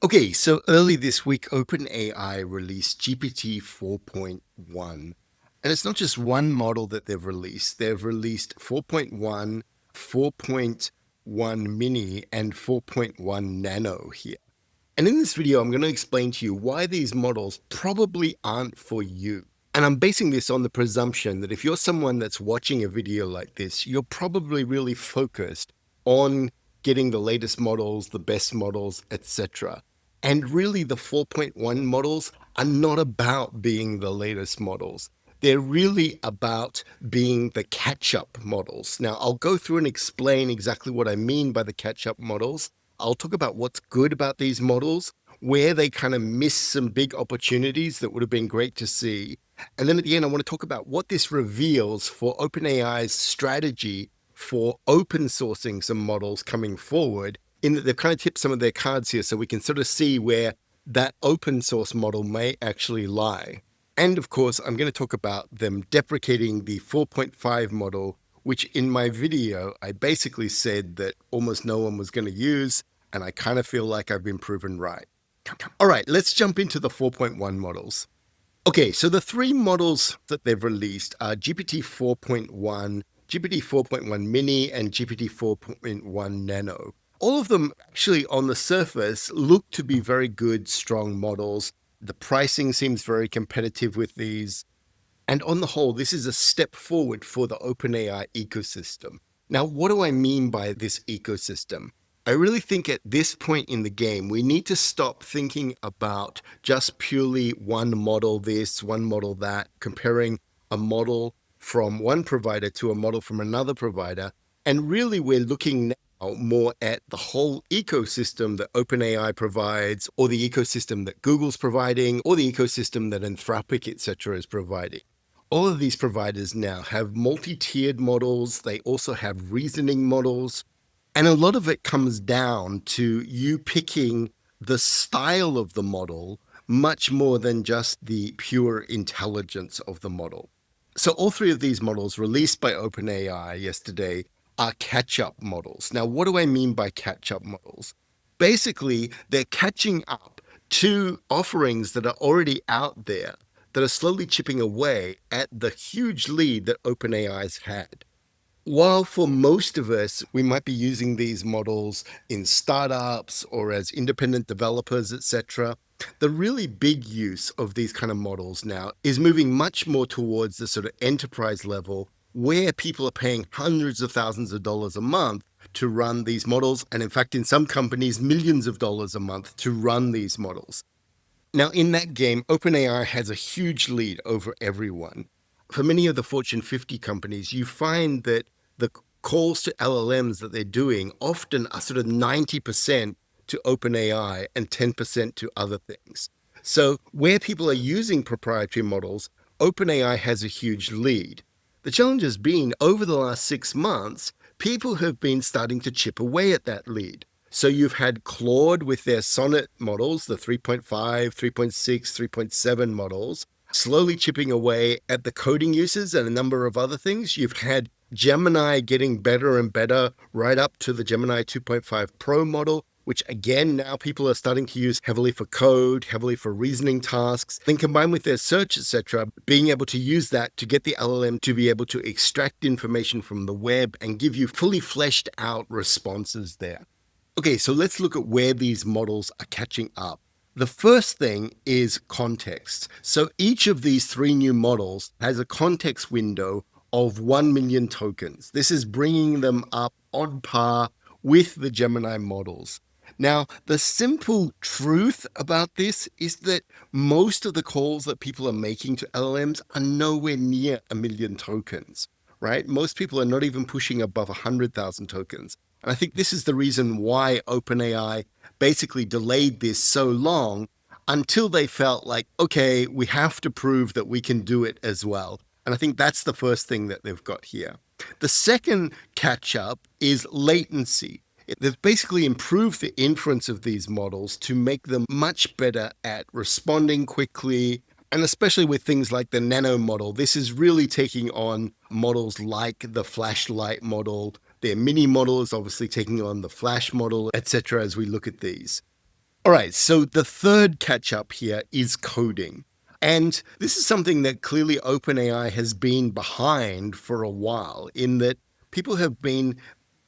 Okay, so early this week, OpenAI released GPT 4.1. And it's not just one model that they've released 4.1, 4.1 mini, and 4.1 nano here. And in this video, I'm going to explain to you why these models probably aren't for you. And I'm basing this on the presumption that if you're someone that's watching a video like this, you're probably really focused on getting the latest models, the best models, etc. And really, the 4.1 models are not about being the latest models. They're really about being the catch-up models. Now, I'll go through and explain exactly what I mean by the catch-up models. I'll talk about what's good about these models, where they kind of miss some big opportunities that would have been great to see. And then at the end, I want to talk about what this reveals for OpenAI's strategy for open sourcing some models coming forward, in that they've kind of tipped some of their cards here so we can sort of see where that open source model may actually lie. And of course, I'm going to talk about them deprecating the 4.5 model, which in my video, I basically said that almost no one was going to use, and I kind of feel like I've been proven right. All right, let's jump into the 4.1 models. Okay, so the three models that they've released are GPT 4.1, GPT 4.1 mini, and GPT 4.1 nano. All of them actually on the surface look to be very good, strong models. The pricing seems very competitive with these. And on the whole, this is a step forward for the OpenAI ecosystem. Now, what do I mean by this ecosystem? I really think at this point in the game, we need to stop thinking about just purely one model this, one model that, comparing a model from one provider to a model from another provider. And really, we're looking now more at the whole ecosystem that OpenAI provides, or the ecosystem that Google's providing, or the ecosystem that Anthropic, etc., is providing. All of these providers now have multi-tiered models. They also have reasoning models. And a lot of it comes down to you picking the style of the model much more than just the pure intelligence of the model. So all three of these models released by OpenAI yesterday are catch-up models. Now, what do I mean by catch-up models? Basically, they're catching up to offerings that are already out there that are slowly chipping away at the huge lead that OpenAI's had. While for most of us, we might be using these models in startups or as independent developers, etc., the really big use of these kind of models now is moving much more towards the sort of enterprise level, where people are paying hundreds of thousands of dollars a month to run these models. And in fact, in some companies, millions of dollars a month to run these models. Now, in that game, OpenAI has a huge lead over everyone. For many of the Fortune 50 companies, you find that the calls to LLMs that they're doing often are sort of 90% to OpenAI and 10% to other things. So where people are using proprietary models, OpenAI has a huge lead. The challenge has been, over the last 6 months, people have been starting to chip away at that lead. So you've had Claude with their Sonnet models, the 3.5, 3.6, 3.7 models, slowly chipping away at the coding uses and a number of other things. You've had Gemini getting better and better right up to the Gemini 2.5 Pro model, which again, now people are starting to use heavily for code, heavily for reasoning tasks. Then combined with their search, etc., being able to use that to get the LLM to be able to extract information from the web and give you fully fleshed out responses there. Okay, so let's look at where these models are catching up. The first thing is context. So each of these three new models has a context window of 1 million tokens. This is bringing them up on par with the Gemini models. Now, the simple truth about this is that most of the calls that people are making to LLMs are nowhere near 1 million tokens, right? Most people are not even pushing above 100,000 tokens. And I think this is the reason why OpenAI basically delayed this so long, until they felt like, okay, we have to prove that we can do it as well. And I think that's the first thing that they've got here. The second catch up is latency. They've basically improved the inference of these models to make them much better at responding quickly. And especially with things like the nano model, this is really taking on models like the flashlight model. Their mini model is obviously taking on the flash model, etc., as we look at these. All right, so the third catch up here is coding. And this is something that clearly OpenAI has been behind for a while, in that people have been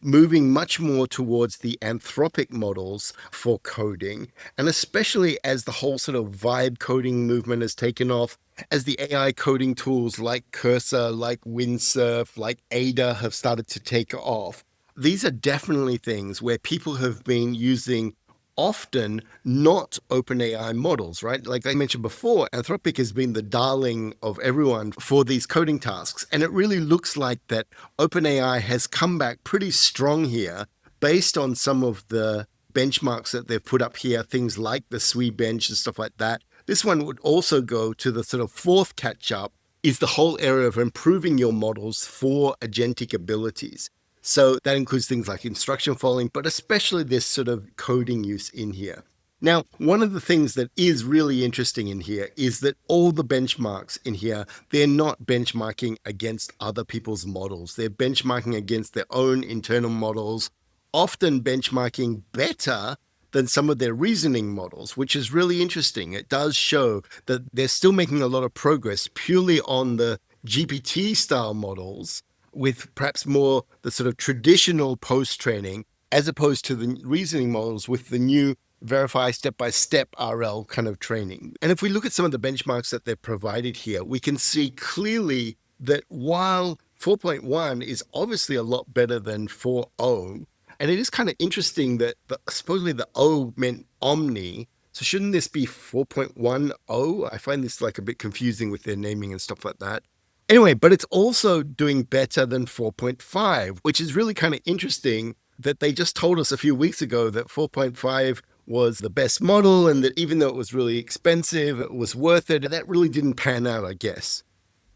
moving much more towards the anthropic models for coding. And especially as the whole sort of vibe coding movement has taken off, as the AI coding tools like Cursor, like Windsurf, like Ada have started to take off. These are definitely things where people have been using often not OpenAI models, right? Like I mentioned before, Anthropic has been the darling of everyone for these coding tasks. And it really looks like that OpenAI has come back pretty strong here based on some of the benchmarks that they've put up here, things like the SWE bench and stuff like that. This one would also go to the sort of fourth catch up, is the whole area of improving your models for agentic abilities. So that includes things like instruction following, but especially this sort of coding use in here. Now, one of the things that is really interesting in here is that all the benchmarks in here, they're not benchmarking against other people's models. They're benchmarking against their own internal models, often benchmarking better than some of their reasoning models, which is really interesting. It does show that they're still making a lot of progress purely on the GPT style models, with perhaps more the sort of traditional post training, as opposed to the reasoning models with the new verify step by step RL kind of training. And if we look at some of the benchmarks that they've provided here, we can see clearly that while 4.1 is obviously a lot better than 4.0, and it is kind of interesting that supposedly the O meant omni. So shouldn't this be 4.10? I find this like a bit confusing with their naming and stuff like that. Anyway, but it's also doing better than 4.5, which is really kind of interesting that they just told us a few weeks ago that 4.5 was the best model and that even though it was really expensive, it was worth it. That really didn't pan out, I guess.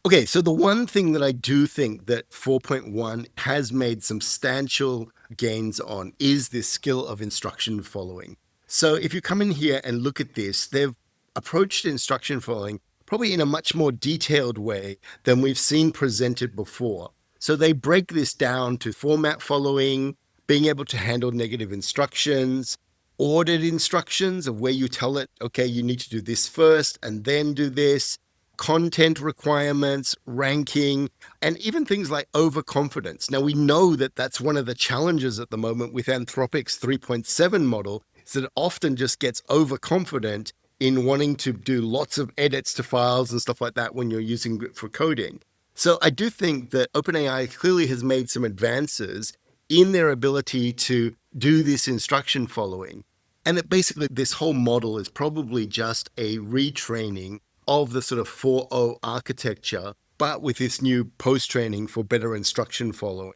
Okay, so the one thing that I do think that 4.1 has made substantial gains on is this skill of instruction following. So if you come in here and look at this, they've approached instruction following probably in a much more detailed way than we've seen presented before. So they break this down to format following, being able to handle negative instructions, ordered instructions of where you tell it, okay, you need to do this first and then do this, content requirements, ranking, and even things like overconfidence. Now, we know that that's one of the challenges at the moment with Anthropic's 3.7 model, is that it often just gets overconfident in wanting to do lots of edits to files and stuff like that when you're using it for coding. So I do think that OpenAI clearly has made some advances in their ability to do this instruction following. And that basically this whole model is probably just a retraining of the sort of 4.0 architecture, but with this new post-training for better instruction following.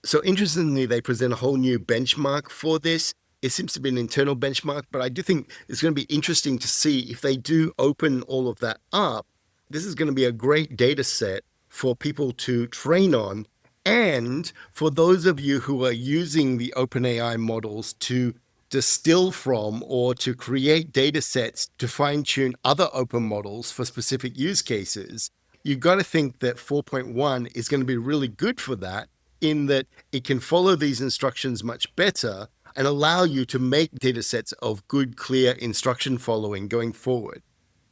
So interestingly, they present a whole new benchmark for this. It seems to be an internal benchmark, but I do think it's going to be interesting to see if they do open all of that up. This is going to be a great data set for people to train on. And for those of you who are using the OpenAI models to distill from or to create data sets to fine tune other open models for specific use cases, you've got to think that 4.1 is going to be really good for that, in that it can follow these instructions much better and allow you to make data sets of good, clear instruction following going forward.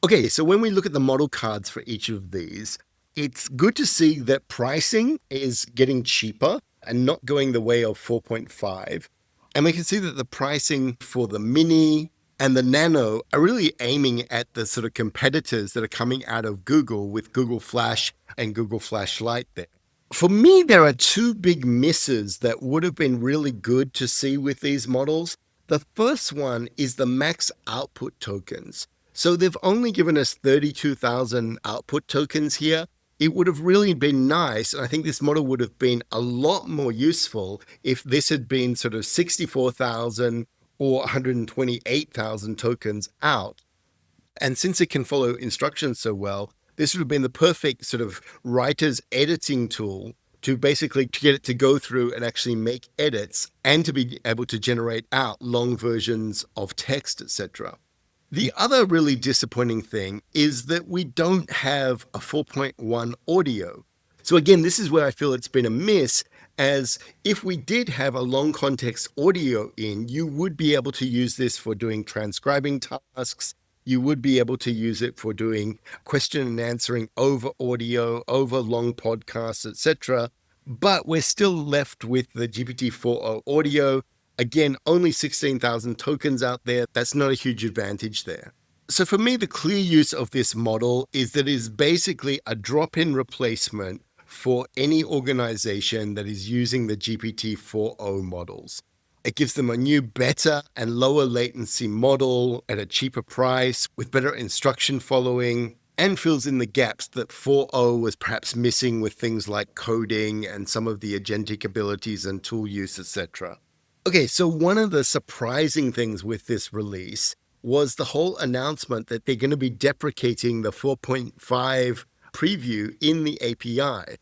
Okay, so when we look at the model cards for each of these, it's good to see that pricing is getting cheaper and not going the way of 4.5. And we can see that the pricing for the Mini and the Nano are really aiming at the sort of competitors that are coming out of Google with Google Flash and Google Flash Lite there. For me, there are two big misses that would have been really good to see with these models. The first one is the max output tokens. So they've only given us 32,000 output tokens here. It would have really been nice, and I think this model would have been a lot more useful if this had been sort of 64,000 or 128,000 tokens out. And since it can follow instructions so well, this would have been the perfect sort of writer's editing tool to basically get it to go through and actually make edits and to be able to generate out long versions of text, etc. The other really disappointing thing is that we don't have a 4.1 audio. So again, this is where I feel it's been a miss, as if we did have a long context audio in, you would be able to use this for doing transcribing tasks. You would be able to use it for doing question and answering over audio, over long podcasts, etc. But we're still left with the GPT-4o audio. Again, only 16,000 tokens out there. That's not a huge advantage there. So for me, the clear use of this model is that it is basically a drop-in replacement for any organization that is using the GPT-4o models. It gives them a new, better and lower latency model at a cheaper price with better instruction following, and fills in the gaps that 4o was perhaps missing with things like coding and some of the agentic abilities and tool use, etc. Okay, so one of the surprising things with this release was the whole announcement that they're going to be deprecating the 4.5 preview in the API.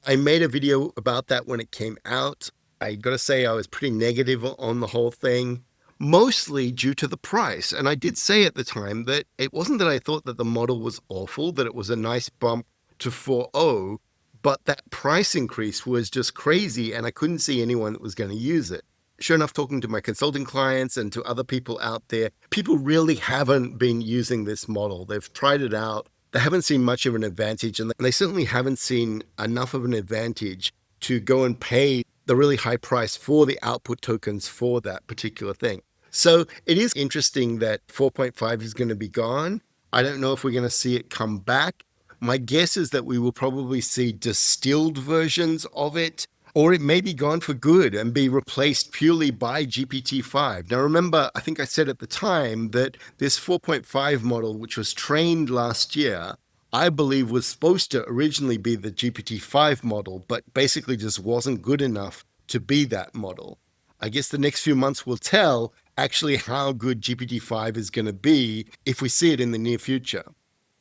I made a video about that when it came out. I got to say I was pretty negative on the whole thing, mostly due to the price. And I did say at the time that it wasn't that I thought that the model was awful, that it was a nice bump to 4.0, but that price increase was just crazy and I couldn't see anyone that was going to use it. Sure enough, talking to my consulting clients and to other people out there, people really haven't been using this model. They've tried it out. They haven't seen much of an advantage, and they certainly haven't seen enough of an advantage to go and pay the really high price for the output tokens for that particular thing. So it is interesting that 4.5 is going to be gone. I don't know if we're going to see it come back. My guess is that we will probably see distilled versions of it, or it may be gone for good and be replaced purely by GPT-5. Now, remember, I think I said at the time that this 4.5 model, which was trained last year, I believe was supposed to originally be the GPT-5 model, but basically just wasn't good enough to be that model. I guess the next few months will tell actually how good GPT-5 is going to be if we see it in the near future.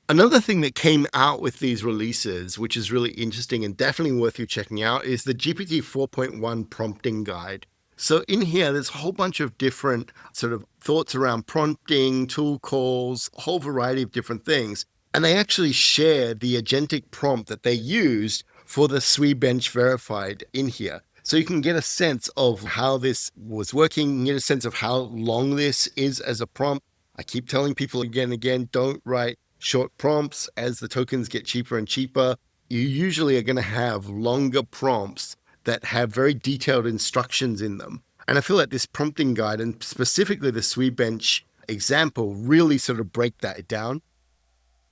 Another thing that came out with these releases, which is really interesting and definitely worth you checking out, is the GPT 4.1 prompting guide. So in here, there's a whole bunch of different sort of thoughts around prompting, tool calls, a whole variety of different things. And they actually share the agentic prompt that they used for the SWE bench verified in here. So you can get a sense of how this was working, you can get a sense of how long this is as a prompt. I keep telling people again and again, don't write short prompts. As the tokens get cheaper and cheaper, you usually are going to have longer prompts that have very detailed instructions in them. And I feel like this prompting guide, and specifically the SWE bench example, really sort of break that down.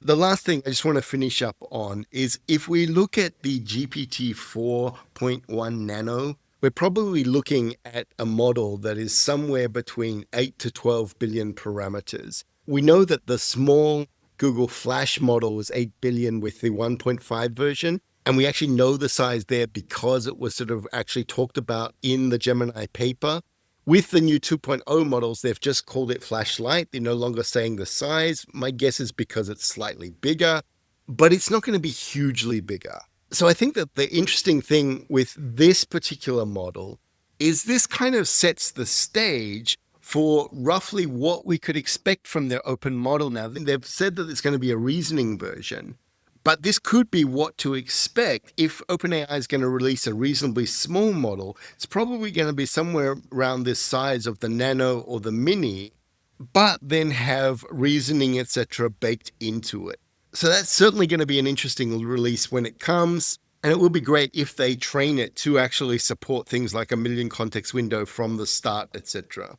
The last thing I just want to finish up on is if we look at the GPT 4.1 Nano, we're probably looking at a model that is somewhere between 8 to 12 billion parameters. We know that the small Google Flash model was 8 billion with the 1.5 version. And we actually know the size there because it was sort of actually talked about in the Gemini paper. With the new 2.0 models, they've just called it Flash Lite. They're no longer saying the size. My guess is because it's slightly bigger, but it's not going to be hugely bigger. So I think that the interesting thing with this particular model is this kind of sets the stage for roughly what we could expect from their open model now. They've said that it's going to be a reasoning version, but this could be what to expect if OpenAI is going to release a reasonably small model. It's probably going to be somewhere around this size of the Nano or the Mini, but then have reasoning, etc., baked into it. So that's certainly going to be an interesting release when it comes. And it will be great if they train it to actually support things like a million context window from the start, etc.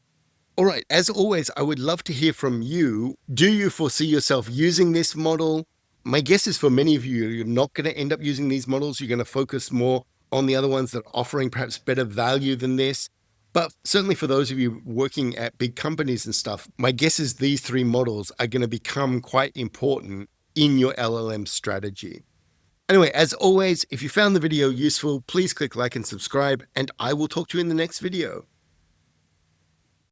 All right, as always, I would love to hear from you. Do you foresee yourself using this model? My guess is for many of you, you're not going to end up using these models. You're going to focus more on the other ones that are offering perhaps better value than this. But certainly for those of you working at big companies and stuff, my guess is these three models are going to become quite important in your LLM strategy. Anyway, as always, if you found the video useful, please click like and subscribe, and I will talk to you in the next video.